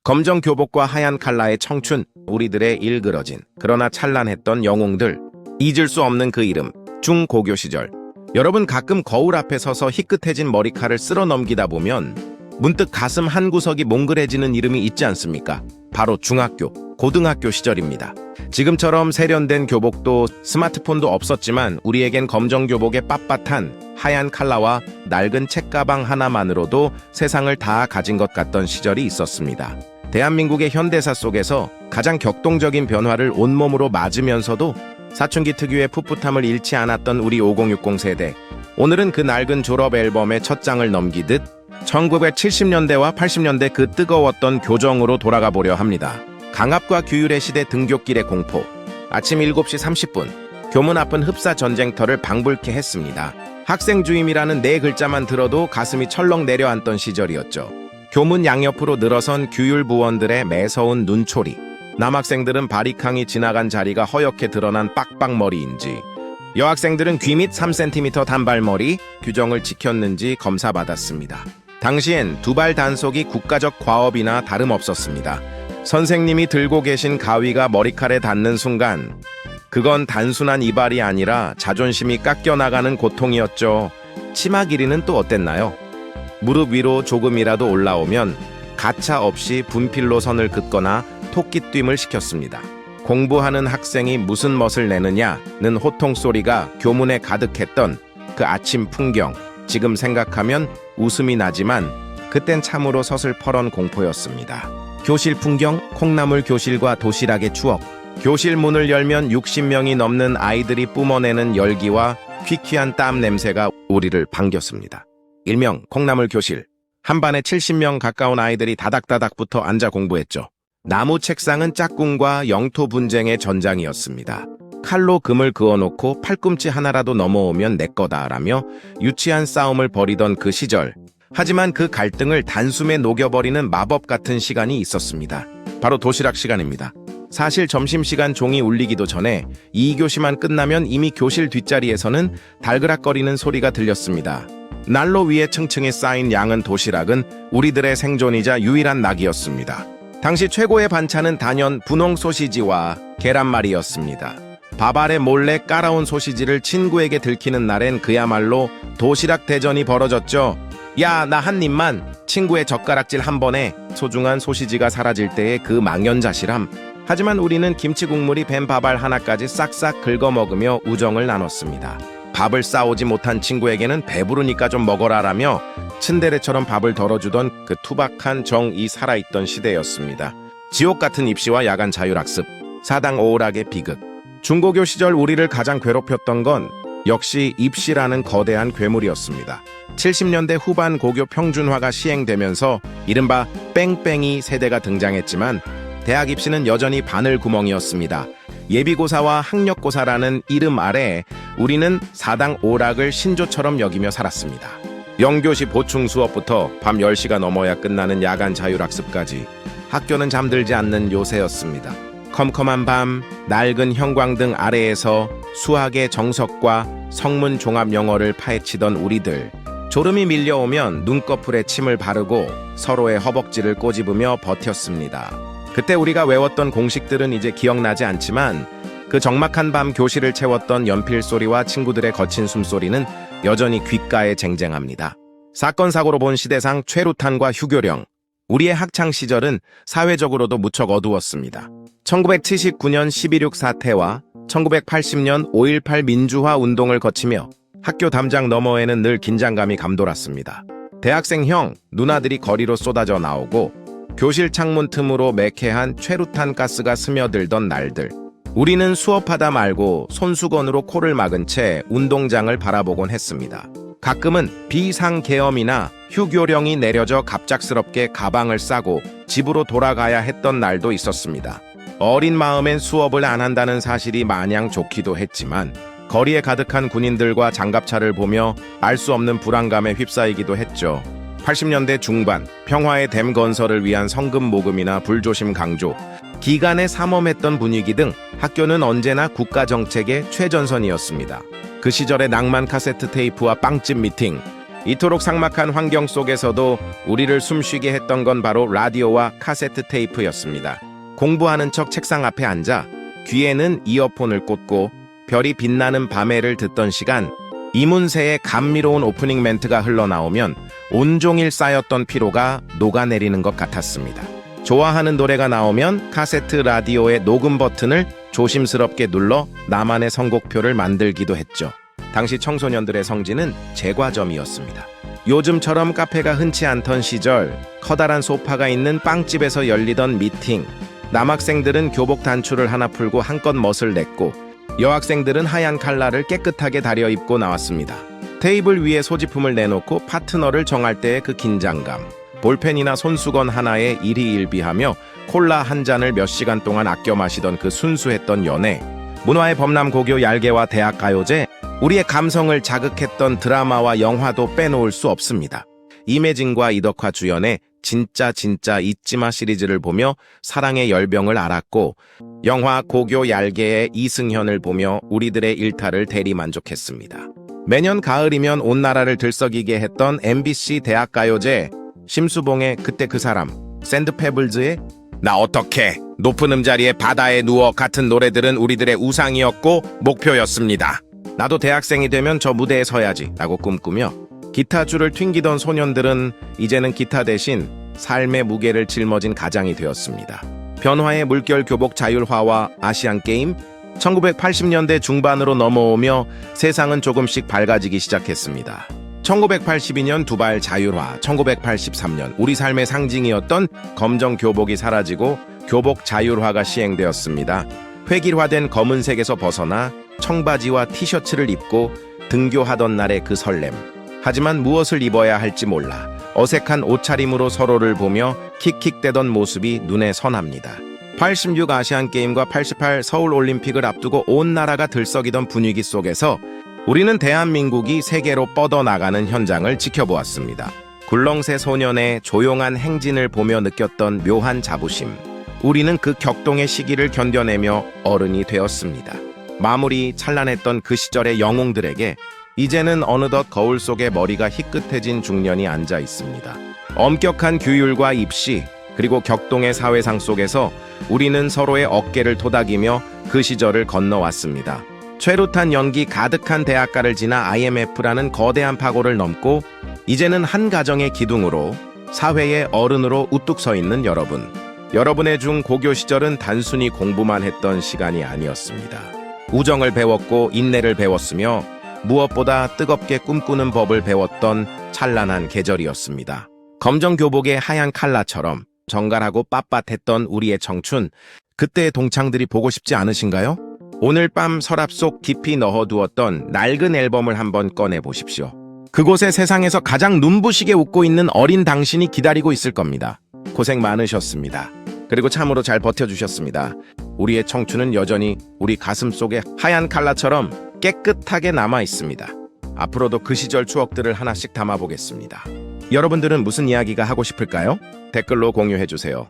검정 교복과 하얀 칼라의 청춘, 우리들의 일그러진 그러나 찬란했던 영웅들. 잊을 수 없는 그 이름, 중고교 시절. 여러분, 가끔 거울 앞에 서서 희끗해진 머리칼을 쓸어 넘기다 보면 문득 가슴 한구석이 몽글해지는 이름이 있지 않습니까? 바로 중학교, 고등학교 시절입니다. 지금처럼 세련된 교복도 스마트폰도 없었지만 우리에겐 검정 교복의 빳빳한 하얀 칼라와 낡은 책가방 하나만으로도 세상을 다 가진 것 같던 시절이 있었습니다. 대한민국의 현대사 속에서 가장 격동적인 변화를 온몸으로 맞으면서도 사춘기 특유의 풋풋함을 잃지 않았던 우리 5060 세대. 오늘은 그 낡은 졸업 앨범의 첫 장을 넘기듯 1970년대와 80년대 그 뜨거웠던 교정으로 돌아가 보려 합니다. 강압과 규율의 시대, 등굣길의 공포. 아침 7시 30분, 교문 앞은 흡사 전쟁터를 방불케 했습니다. 학생 주임이라는 네 글자만 들어도 가슴이 철렁 내려앉던 시절이었죠. 교문 양옆으로 늘어선 규율부원들의 매서운 눈초리. 남학생들은 바리캉이 지나간 자리가 허옇게 드러난 빡빡머리인지, 여학생들은 귀 밑 3cm 단발머리, 규정을 지켰는지 검사받았습니다. 당시엔 두발 단속이 국가적 과업이나 다름없었습니다. 선생님이 들고 계신 가위가 머리칼에 닿는 순간 그건 단순한 이발이 아니라 자존심이 깎여나가는 고통이었죠. 치마 길이는 또 어땠나요? 무릎 위로 조금이라도 올라오면 가차 없이 분필로 선을 긋거나 토끼뛰임을 시켰습니다. 공부하는 학생이 무슨 멋을 내느냐는 호통소리가 교문에 가득했던 그 아침 풍경. 지금 생각하면 웃음이 나지만 그땐 참으로 서슬퍼런 공포였습니다. 교실 풍경, 콩나물 교실과 도시락의 추억. 교실 문을 열면 60명이 넘는 아이들이 뿜어내는 열기와 퀴퀴한 땀 냄새가 우리를 반겼습니다. 일명 콩나물 교실. 한 반에 70명 가까운 아이들이 다닥다닥 붙어 앉아 공부했죠. 나무 책상은 짝꿍과 영토 분쟁의 전장이었습니다. 칼로 금을 그어놓고 팔꿈치 하나라도 넘어오면 내 거다라며 유치한 싸움을 벌이던 그 시절. 하지만 그 갈등을 단숨에 녹여버리는 마법 같은 시간이 있었습니다. 바로 도시락 시간입니다. 사실 점심시간 종이 울리기도 전에 2교시만 끝나면 이미 교실 뒷자리에서는 달그락거리는 소리가 들렸습니다. 난로 위에 층층이 쌓인 양은 도시락은 우리들의 생존이자 유일한 낙이었습니다. 당시 최고의 반찬은 단연 분홍 소시지와 계란말이였습니다. 밥 아래 몰래 깔아온 소시지를 친구에게 들키는 날엔 그야말로 도시락 대전이 벌어졌죠. 야, 나 한 입만. 친구의 젓가락질 한 번에 소중한 소시지가 사라질 때의 그 망연자실함. 하지만 우리는 김치 국물이 밴 밥알 하나까지 싹싹 긁어먹으며 우정을 나눴습니다. 밥을 싸오지 못한 친구에게는 배부르니까 좀 먹어라라며 츤데레처럼 밥을 덜어주던 그 투박한 정이 살아있던 시대였습니다. 지옥 같은 입시와 야간 자율학습, 사당 오락의 비극. 중고교 시절 우리를 가장 괴롭혔던 건 역시 입시라는 거대한 괴물이었습니다. 70년대 후반 고교 평준화가 시행되면서 이른바 뺑뺑이 세대가 등장했지만 대학 입시는 여전히 바늘구멍이었습니다. 예비고사와 학력고사라는 이름 아래 우리는 사당 오락을 신조처럼 여기며 살았습니다. 영교시 보충 수업부터 밤 10시가 넘어야 끝나는 야간 자율학습까지 학교는 잠들지 않는 요새였습니다. 컴컴한 밤, 낡은 형광등 아래에서 수학의 정석과 성문 종합 영어를 파헤치던 우리들. 졸음이 밀려오면 눈꺼풀에 침을 바르고 서로의 허벅지를 꼬집으며 버텼습니다. 그때 우리가 외웠던 공식들은 이제 기억나지 않지만 그 적막한 밤 교실을 채웠던 연필 소리와 친구들의 거친 숨소리는 여전히 귓가에 쟁쟁합니다. 사건 사고로 본 시대상 최루탄과 휴교령. 우리의 학창 시절은 사회적으로도 무척 어두웠습니다. 1979년 12.6 사태와 1980년 5.18 민주화 운동을 거치며 학교 담장 너머에는 늘 긴장감이 감돌았습니다. 대학생형 누나들이 거리로 쏟아져 나오고 교실 창문 틈으로 매캐한 최루탄 가스가 스며들던 날들. 우리는 수업하다 말고 손수건으로 코를 막은 채 운동장을 바라보곤 했습니다. 가끔은 비상계엄이나 휴교령이 내려져 갑작스럽게 가방을 싸고 집으로 돌아가야 했던 날도 있었습니다. 어린 마음엔 수업을 안 한다는 사실이 마냥 좋기도 했지만 거리에 가득한 군인들과 장갑차를 보며 알 수 없는 불안감에 휩싸이기도 했죠. 80년대 중반, 평화의 댐 건설을 위한 성금 모금이나 불조심 강조, 기간에 삼엄했던 분위기 등 학교는 언제나 국가정책의 최전선이었습니다. 그 시절의 낭만 카세트 테이프와 빵집 미팅, 이토록 삭막한 환경 속에서도 우리를 숨쉬게 했던 건 바로 라디오와 카세트 테이프였습니다. 공부하는 척 책상 앞에 앉아 귀에는 이어폰을 꽂고 별이 빛나는 밤해를 듣던 시간, 이문세의 감미로운 오프닝 멘트가 흘러나오면 온종일 쌓였던 피로가 녹아내리는 것 같았습니다. 좋아하는 노래가 나오면 카세트 라디오의 녹음 버튼을 조심스럽게 눌러 나만의 선곡표를 만들기도 했죠. 당시 청소년들의 성지는 제과점이었습니다. 요즘처럼 카페가 흔치 않던 시절, 커다란 소파가 있는 빵집에서 열리던 미팅, 남학생들은 교복 단추를 하나 풀고 한껏 멋을 냈고 여학생들은 하얀 칼라를 깨끗하게 다려 입고 나왔습니다. 테이블 위에 소지품을 내놓고 파트너를 정할 때의 그 긴장감, 볼펜이나 손수건 하나에 일희일비하며 콜라 한 잔을 몇 시간 동안 아껴 마시던 그 순수했던 연애, 문화의 범람고교 얄개와 대학가요제, 우리의 감성을 자극했던 드라마와 영화도 빼놓을 수 없습니다. 이매진과 이덕화 주연의 진짜 잊지마 시리즈를 보며 사랑의 열병을 알았고, 영화 고교 얄개의 이승현을 보며 우리들의 일탈을 대리만족했습니다. 매년 가을이면 온 나라를 들썩이게 했던 MBC 대학가요제, 심수봉의 그때 그 사람, 샌드페블즈의 나 어떡해, 높은 음자리에 바다에 누워 같은 노래들은 우리들의 우상이었고 목표였습니다. 나도 대학생이 되면 저 무대에 서야지 라고 꿈꾸며 기타줄을 튕기던 소년들은 이제는 기타 대신 삶의 무게를 짊어진 가장이 되었습니다. 변화의 물결 교복 자율화와 아시안게임, 1980년대 중반으로 넘어오며 세상은 조금씩 밝아지기 시작했습니다. 1982년 두발 자율화, 1983년 우리 삶의 상징이었던 검정 교복이 사라지고 교복 자율화가 시행되었습니다. 획일화된 검은색에서 벗어나 청바지와 티셔츠를 입고 등교하던 날의 그 설렘. 하지만 무엇을 입어야 할지 몰라 어색한 옷차림으로 서로를 보며 킥킥대던 모습이 눈에 선합니다. 86 아시안게임과 88 서울올림픽을 앞두고 온 나라가 들썩이던 분위기 속에서 우리는 대한민국이 세계로 뻗어나가는 현장을 지켜보았습니다. 굴렁쇠 소년의 조용한 행진을 보며 느꼈던 묘한 자부심. 우리는 그 격동의 시기를 견뎌내며 어른이 되었습니다. 마무리 찬란했던 그 시절의 영웅들에게 이제는 어느덧 거울 속에 머리가 희끗해진 중년이 앉아 있습니다. 엄격한 규율과 입시, 그리고 격동의 사회상 속에서 우리는 서로의 어깨를 토닥이며 그 시절을 건너왔습니다. 최루탄 연기 가득한 대학가를 지나 IMF라는 거대한 파고를 넘고 이제는 한 가정의 기둥으로 사회의 어른으로 우뚝 서 있는 여러분. 여러분의 중고교 시절은 단순히 공부만 했던 시간이 아니었습니다. 우정을 배웠고 인내를 배웠으며 무엇보다 뜨겁게 꿈꾸는 법을 배웠던 찬란한 계절이었습니다. 검정 교복의 하얀 칼라처럼 정갈하고 빳빳했던 우리의 청춘, 그때의 동창들이 보고 싶지 않으신가요? 오늘 밤 서랍 속 깊이 넣어두었던 낡은 앨범을 한번 꺼내보십시오. 그곳에 세상에서 가장 눈부시게 웃고 있는 어린 당신이 기다리고 있을 겁니다. 고생 많으셨습니다. 그리고 참으로 잘 버텨주셨습니다. 우리의 청춘은 여전히 우리 가슴 속에 하얀 칼라처럼 깨끗하게 남아 있습니다. 앞으로도 그 시절 추억들을 하나씩 담아보겠습니다. 여러분들은 무슨 이야기가 하고 싶을까요? 댓글로 공유해주세요.